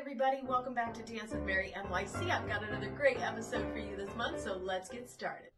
everybody, welcome back to Dance with Mary NYC. I've got another great episode for you this month, so let's get started.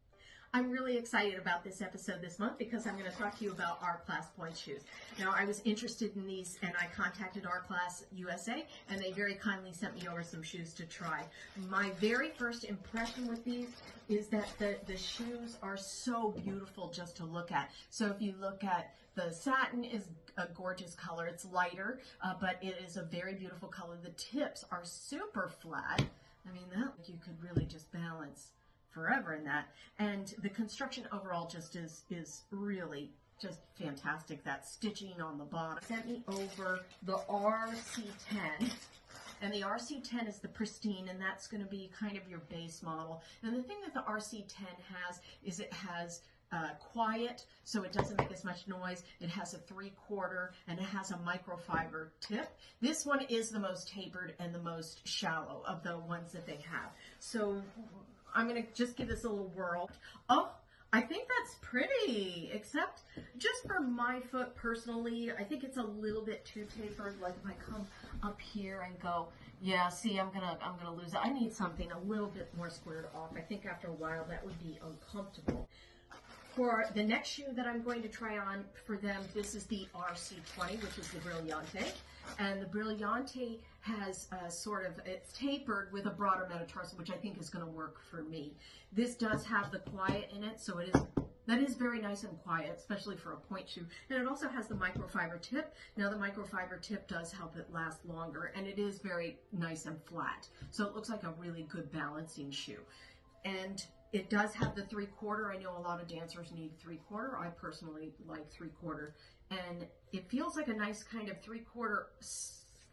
I'm really excited about this episode this month because I'm going to talk to you about our Class Pointe shoes. Now, I was interested in these and I contacted our Class USA and they very kindly sent me over some shoes to try. My very first impression with these is that the shoes are so beautiful just to look at. So if you look at the satin is a gorgeous color. It's lighter, but it is a very beautiful color. The tips are super flat. I mean, that you could really just balance forever in that, and the construction overall just is really just fantastic. That stitching on the bottom sent me over the RC10, and the RC10 is the pristine, and that's going to be kind of your base model. And the thing that the RC10 has is it has quiet, so it doesn't make as much noise. It has a 3/4 and it has a microfiber tip. This one is the most tapered and the most shallow of the ones that they have. So I'm going to just give this a little whirl. Oh, I think that's pretty, except just for my foot personally, I think it's a little bit too tapered. Like if I come up here and go, yeah, see, I'm gonna lose it. I need something a little bit more squared off. I think after a while that would be uncomfortable. For the next shoe that I'm going to try on for them, this is the RC20, which is the Brillante. And the Brillante has it's tapered with a broader metatarsal, which I think is going to work for me. This does have the quiet in it, so that is very nice and quiet, especially for a pointe shoe. And it also has the microfiber tip. Now the microfiber tip does help it last longer, and it is very nice and flat. So it looks like a really good balancing shoe. And it does have the 3/4. I know a lot of dancers need 3/4. I personally like 3/4. And it feels like a nice kind of 3/4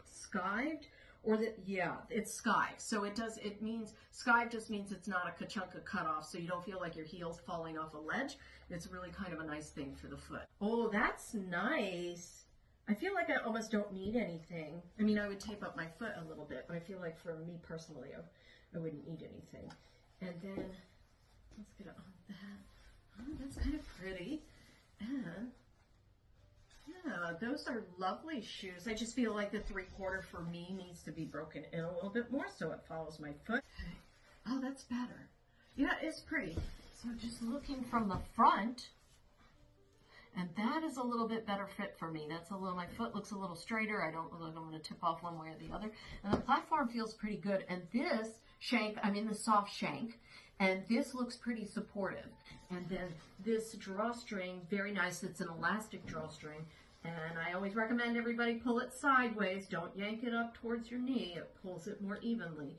skived, or that, yeah, it's skived. So it means, skived just means it's not a kachunka cutoff, so you don't feel like your heel's falling off a ledge. It's really kind of a nice thing for the foot. Oh, that's nice. I feel like I almost don't need anything. I mean, I would tape up my foot a little bit, but I feel like for me personally, I wouldn't need anything. And then let's get on that. Oh, that's kind of pretty. And yeah, those are lovely shoes. I just feel like the 3/4 for me needs to be broken in a little bit more so it follows my foot. Okay. Oh, that's better. Yeah, it's pretty. So just looking from the front, and that is a little bit better fit for me. That's a little, my foot looks a little straighter. I don't look like I'm going to tip off one way or the other. And the platform feels pretty good. And this shank, I'm in the soft shank, and this looks pretty supportive. And then this drawstring, very nice. It's an elastic drawstring. And I always recommend everybody pull it sideways. Don't yank it up towards your knee. It pulls it more evenly.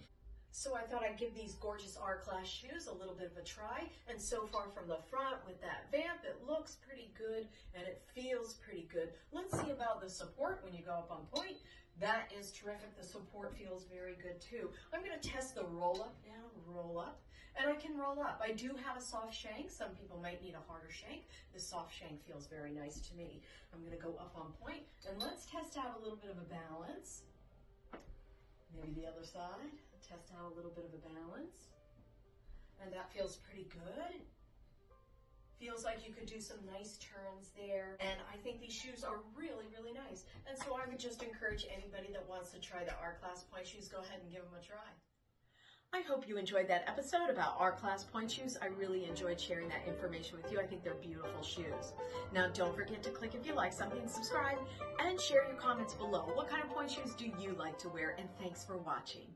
So I thought I'd give these gorgeous R-Class shoes a little bit of a try. And so far from the front with that vamp, it looks pretty good and it feels pretty good. Let's see about the support when you go up on pointe. That is terrific. The support feels very good too. I'm going to test the roll up now, roll up, and I can roll up. I do have a soft shank. Some people might need a harder shank. This soft shank feels very nice to me. I'm going to go up on pointe and let's test out a little bit of a balance. Maybe the other side, test out a little bit of a balance. And that feels pretty good. Feels like you could do some nice turns there. And I think these shoes are really, really nice. And so I would just encourage anybody that wants to try the R-Class Pointe shoes, go ahead and give them a try. I hope you enjoyed that episode about our Class Pointe shoes. I really enjoyed sharing that information with you. I think they're beautiful shoes. Now, don't forget to click if you like something, subscribe, and share your comments below. What kind of pointe shoes do you like to wear? And thanks for watching.